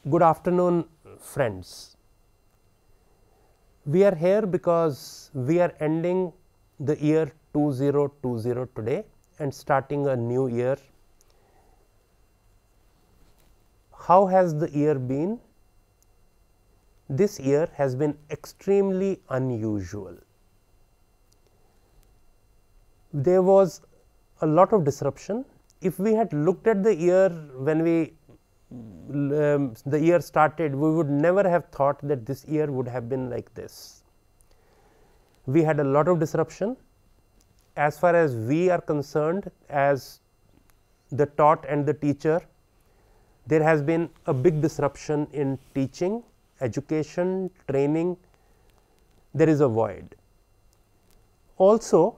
Good afternoon, friends. We are here because we are ending the year 2020 today and starting a new year. How has the year been? This year has been extremely unusual. There was a lot of disruption. If we had looked at the year when the year started, we would never have thought that this year would have been like this. We had a lot of disruption. As far as we are concerned, as the taught and the teacher, there has been a big disruption in teaching, education, training. There is a void. Also,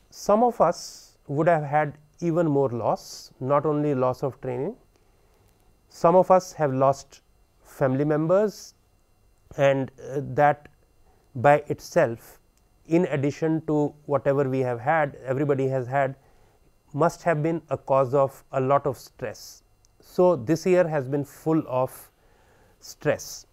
some of us would have had even more loss, not only loss of training. Some of us have lost family members, and that by itself, in addition to whatever we have had, everybody has had, must have been a cause of a lot of stress. So, this year has been full of stress.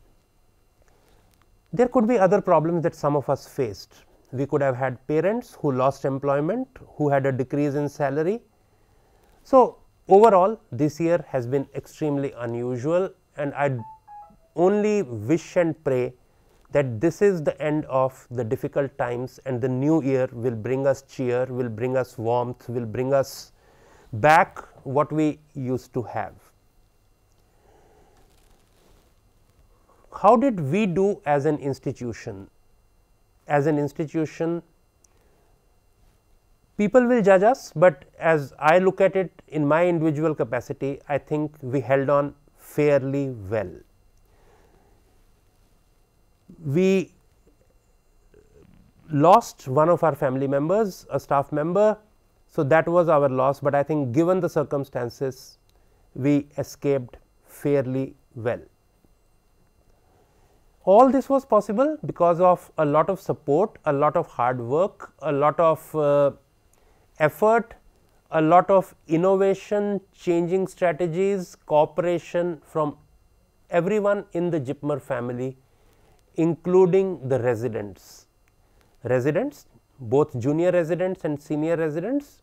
There could be other problems that some of us faced. We could have had parents who lost employment, who had a decrease in salary. So, overall this year has been extremely unusual, and I only wish and pray that this is the end of the difficult times, and the new year will bring us cheer, will bring us warmth, will bring us back what we used to have. How did we do as an institution? As an institution, people will judge us, but as I look at it in my individual capacity, I think we held on fairly well. We lost one of our family members, a staff member, so that was our loss, but I think given the circumstances, we escaped fairly well. All this was possible because of a lot of support, a lot of hard work, a lot of effort, a lot of innovation, changing strategies, cooperation from everyone in the JIPMER family, including the residents, both junior residents and senior residents,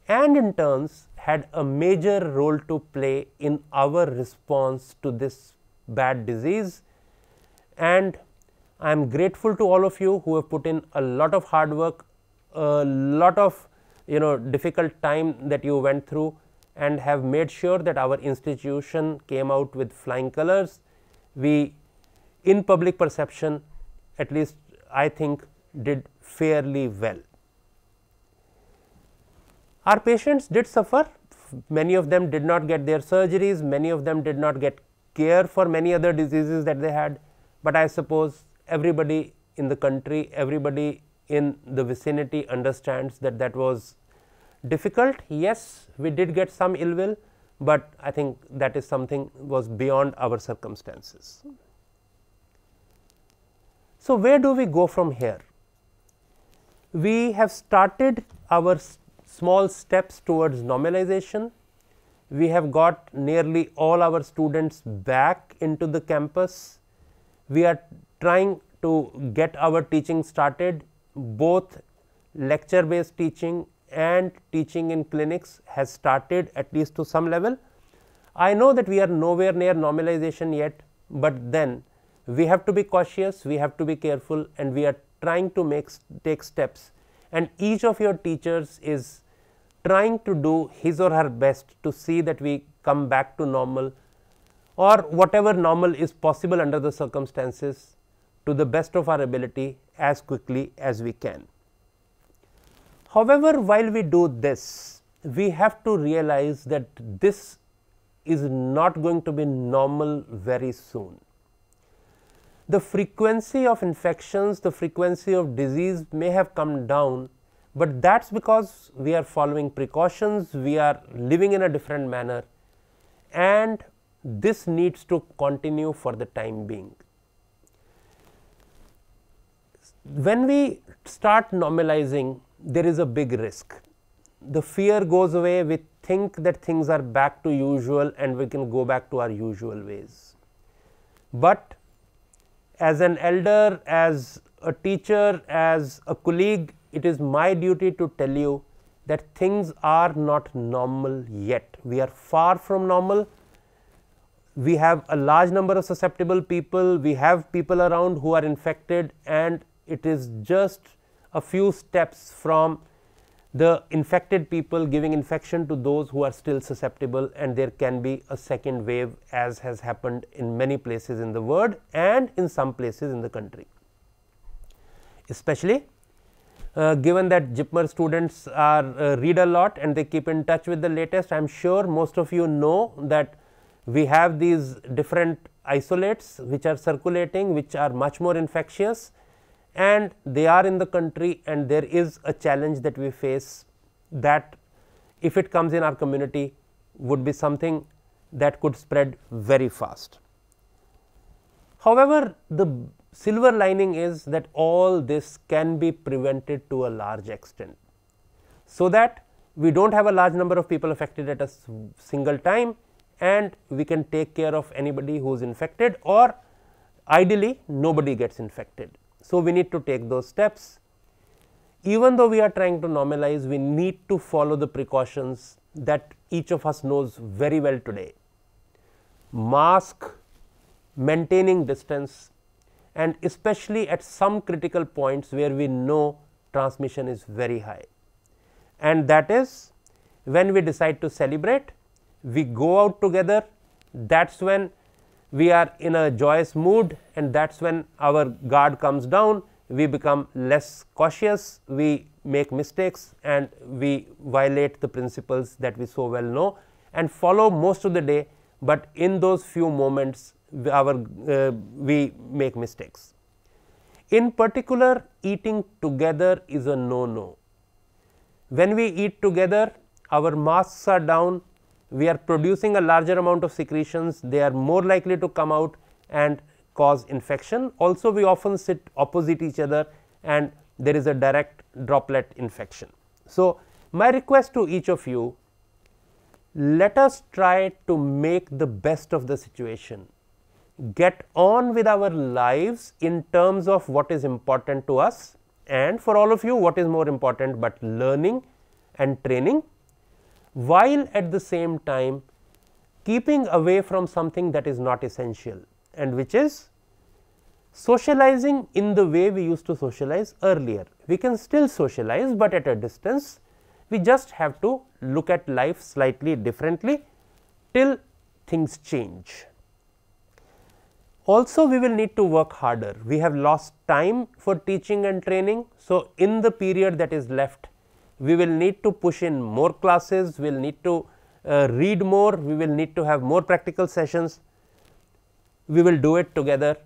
and in turns had a major role to play in our response to this bad disease. And I am grateful to all of you who have put in a lot of hard work, a lot of difficult time that you went through, and have made sure that our institution came out with flying colors. We, in public perception, at least I think, did fairly well. Our patients did suffer. Many of them did not get their surgeries, many of them did not get care for many other diseases that they had, but I suppose everybody in the country, everybody in the vicinity understands that that was difficult. Yes, we did get some ill will, but I think that is something was beyond our circumstances. So, where do we go from here? We have started our small steps towards normalization. We have got nearly all our students back into the campus. We are trying to get our teaching started. Both lecture based teaching and teaching in clinics has started at least to some level. I know that we are nowhere near normalization yet, but then we have to be cautious, we have to be careful, and we are trying to take steps, and each of your teachers is trying to do his or her best to see that we come back to normal, or whatever normal is possible under the circumstances, to the best of our ability as quickly as we can. However, while we do this, we have to realize that this is not going to be normal very soon. The frequency of infections, the frequency of disease may have come down, but that is because we are following precautions, we are living in a different manner, and this needs to continue for the time being. When we start normalizing, there is a big risk. The fear goes away, we think that things are back to usual and we can go back to our usual ways. but as an elder, as a teacher, as a colleague, it is my duty to tell you that things are not normal yet. We are far from normal. We have a large number of susceptible people, we have people around who are infected, and it is just a few steps from the infected people giving infection to those who are still susceptible, and there can be a second wave, as has happened in many places in the world and in some places in the country. Especially given that JIPMER students are read a lot and they keep in touch with the latest, I am sure most of you know that we have these different isolates which are circulating, which are much more infectious, and they are in the country, and there is a challenge that we face, that if it comes in our community would be something that could spread very fast. However, the silver lining is that all this can be prevented to a large extent, so that we do not have a large number of people affected at a single time, and we can take care of anybody who is infected, or ideally nobody gets infected. So, we need to take those steps. Even though we are trying to normalize, we need to follow the precautions that each of us knows very well today. Mask, maintaining distance, and especially at some critical points where we know transmission is very high. And that is when we decide to celebrate, we go out together, that is when we are in a joyous mood, and that is when our guard comes down, we become less cautious, we make mistakes, and we violate the principles that we so well know and follow most of the day, but in those few moments we make mistakes. In particular, eating together is a no-no. When we eat together, our masks are down, we are producing a larger amount of secretions, they are more likely to come out and cause infection. Also, we often sit opposite each other and there is a direct droplet infection. So, my request to each of you, let us try to make the best of the situation, get on with our lives in terms of what is important to us, and for all of you what is more important but learning and training, while at the same time keeping away from something that is not essential, and which is socializing in the way we used to socialize earlier. We can still socialize, but at a distance. We just have to look at life slightly differently till things change. Also, we will need to work harder. We have lost time for teaching and training. So, in the period that is left, we will need to push in more classes, we will need to read more, we will need to have more practical sessions. We will do it together.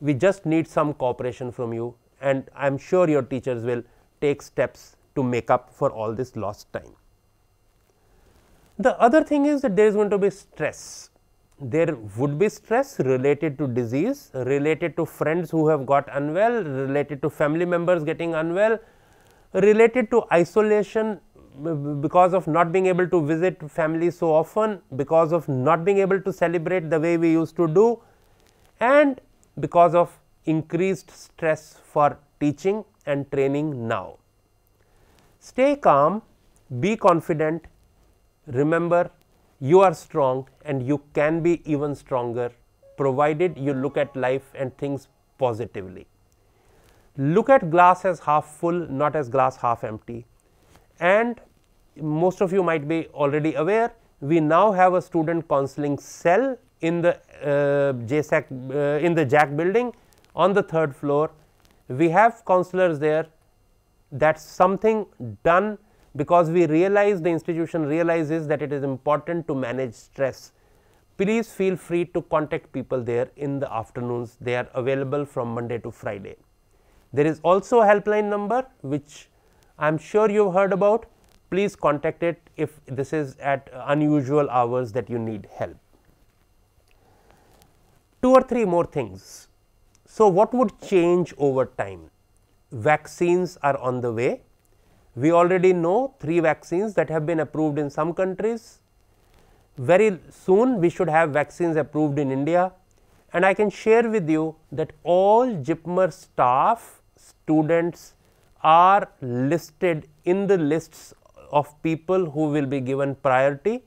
We just need some cooperation from you, and I am sure your teachers will take steps to make up for all this lost time. The other thing is that there is going to be stress. There would be stress related to disease, related to friends who have got unwell, related to family members getting unwell, related to isolation because of not being able to visit family so often, because of not being able to celebrate the way we used to do, and because of increased stress for teaching and training now. Stay calm, be confident, remember you are strong and you can be even stronger provided you look at life and things positively. Look at glass as half full, not as glass half empty. And most of you might be already aware, we now have a student counseling cell in the JAC building on the 3rd floor. We have counselors there. That is something done because we realize, the institution realizes that it is important to manage stress. Please feel free to contact people there in the afternoons. They are available from Monday to Friday. There is also a helpline number which I am sure you have heard about. Please contact it if this is at unusual hours that you need help. 2 or 3 more things. So, what would change over time? Vaccines are on the way. We already know 3 vaccines that have been approved in some countries. Very soon we should have vaccines approved in India, and I can share with you that all JIPMER staff, students are listed in the lists of people who will be given priority.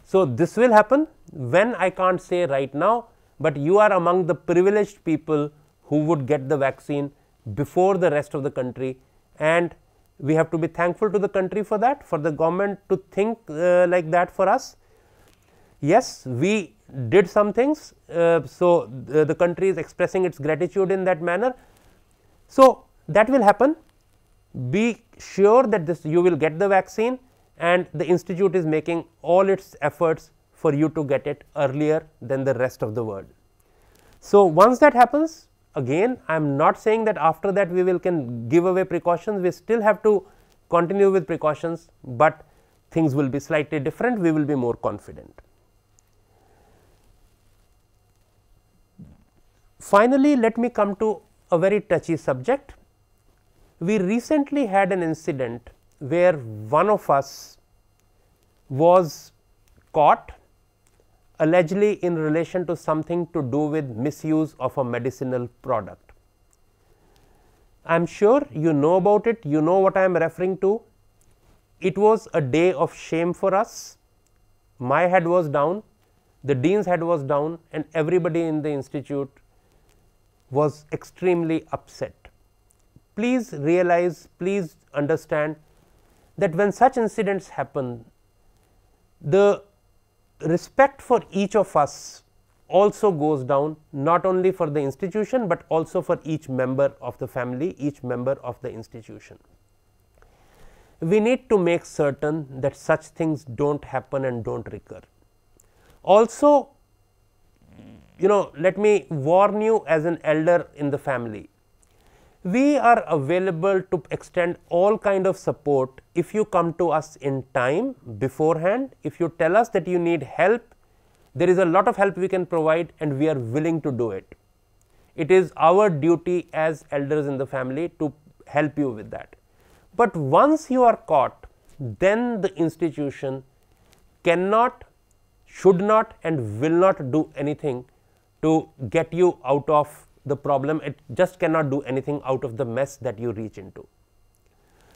So, this will happen when I can't say right now, but you are among the privileged people who would get the vaccine before the rest of the country, and we have to be thankful to the country for that, for the government to think like that for us. Yes, we did some things, so the country is expressing its gratitude in that manner. So, that will happen. Be sure that this you will get the vaccine, and the institute is making all its efforts for you to get it earlier than the rest of the world. So, once that happens, again I am not saying that after that we will can give away precautions, we still have to continue with precautions, but things will be slightly different, we will be more confident. Finally, let me come to a very touchy subject. We recently had an incident where one of us was caught allegedly in relation to something to do with misuse of a medicinal product. I am sure you know about it, you know what I am referring to. It was a day of shame for us. My head was down, the dean's head was down, and everybody in the institute was extremely upset. Please realize, please understand that when such incidents happen, the respect for each of us also goes down, not only for the institution, but also for each member of the family, each member of the institution. We need to make certain that such things do not happen and do not recur. Also, let me warn you as an elder in the family. We are available to extend all kind of support if you come to us in time beforehand. If you tell us that you need help, there is a lot of help we can provide and we are willing to do it. It is our duty as elders in the family to help you with that. But once you are caught, then the institution cannot, should not and will not do anything to get you out of the problem. It just cannot do anything out of the mess that you reach into.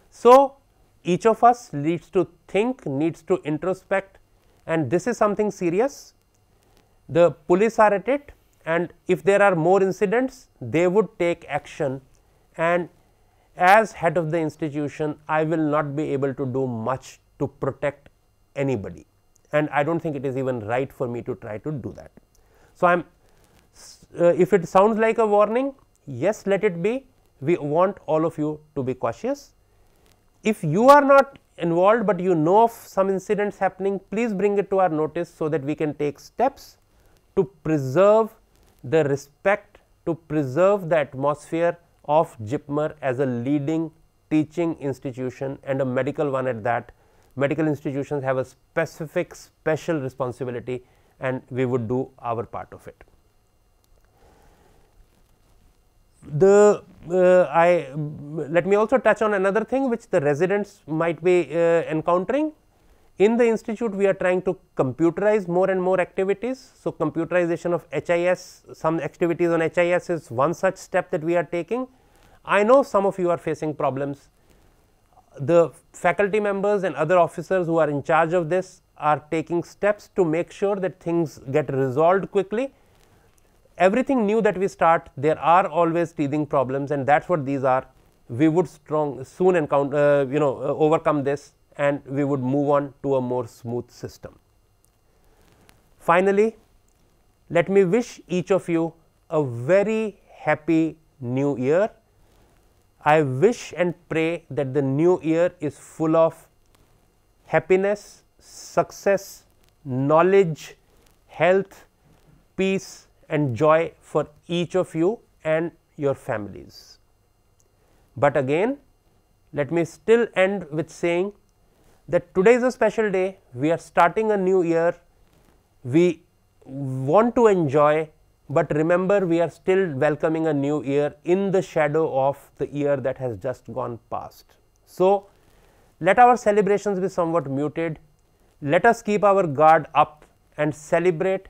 So, each of us needs to think, needs to introspect, and this is something serious. The police are at it, and if there are more incidents, they would take action, and as head of the institution, I will not be able to do much to protect anybody, and I do not think it is even right for me to try to do that. So, I am if it sounds like a warning, yes, let it be. We want all of you to be cautious. If you are not involved, but you know of some incidents happening, please bring it to our notice so that we can take steps to preserve the respect, to preserve the atmosphere of JIPMER as a leading teaching institution and a medical one at that. Medical institutions have a specific special responsibility, and we would do our part of it. Let me also touch on another thing which the residents might be encountering. In the institute, we are trying to computerize more and more activities. So, computerization of HIS, some activities on HIS is one such step that we are taking. I know some of you are facing problems. The faculty members and other officers who are in charge of this are taking steps to make sure that things get resolved quickly. Everything new that we start, there are always teething problems, and that is what these are. We would soon encounter, overcome this, and we would move on to a more smooth system. Finally, let me wish each of you a very happy new year. I wish and pray that the new year is full of happiness, success, knowledge, health, peace and joy for each of you and your families. But again, let me still end with saying that today is a special day. We are starting a new year. We want to enjoy, but remember, we are still welcoming a new year in the shadow of the year that has just gone past. So, let our celebrations be somewhat muted. Let us keep our guard up and celebrate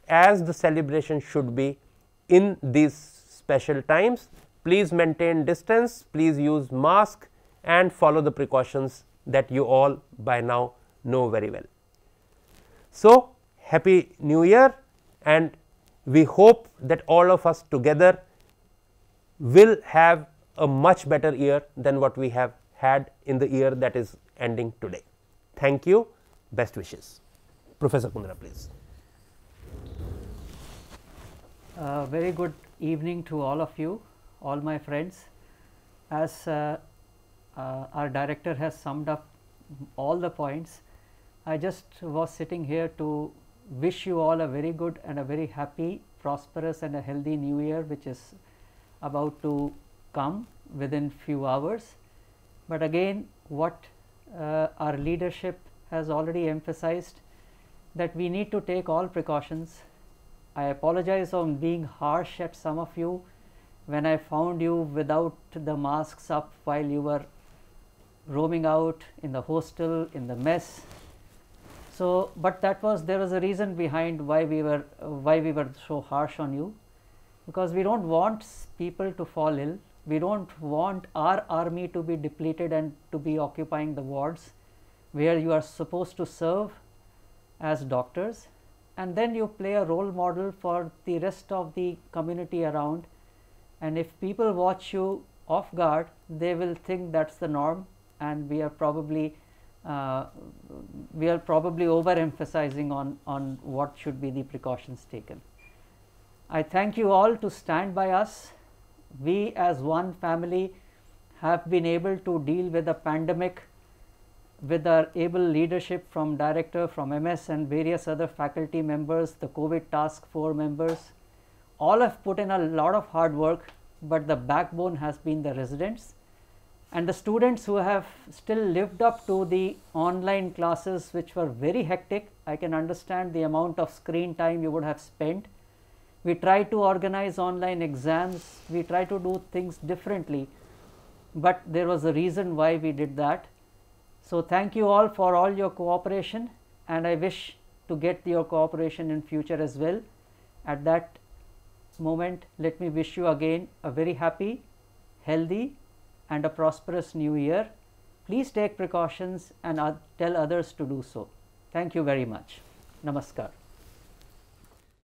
as the celebration should be, in these special times. Please maintain distance, please use mask and follow the precautions that you all by now know very well. So, happy new year, and we hope that all of us together will have a much better year than what we have had in the year that is ending today. Thank you, best wishes. Professor Kundra, please. Very good evening to all of you, all my friends. As our director has summed up all the points, I just was sitting here to wish you all a very good and a very happy, prosperous and a healthy new year, which is about to come within few hours. But again, what our leadership has already emphasized, that we need to take all precautions. I apologize on being harsh at some of you when I found you without the masks up while you were roaming out in the hostel, in the mess. So, but there was a reason behind why we were so harsh on you, because we don't want people to fall ill. We don't want our army to be depleted and to be occupying the wards where you are supposed to serve as doctors, and then you play a role model for the rest of the community around. And if people watch you off guard, they will think that's the norm, and we are probably overemphasizing on what should be the precautions taken. I thank you all to stand by us. We as one family have been able to deal with the pandemic with our able leadership from director, from MS and various other faculty members, the COVID task force members. All have put in a lot of hard work, but the backbone has been the residents and the students who have still lived up to the online classes, which were very hectic. I can understand the amount of screen time you would have spent. We try to organize online exams, we try to do things differently, but there was a reason why we did that. So, thank you all for all your cooperation, and I wish to get your cooperation in future as well. At that moment, let me wish you again a very happy, healthy and a prosperous new year. Please take precautions and tell others to do so. Thank you very much. Namaskar.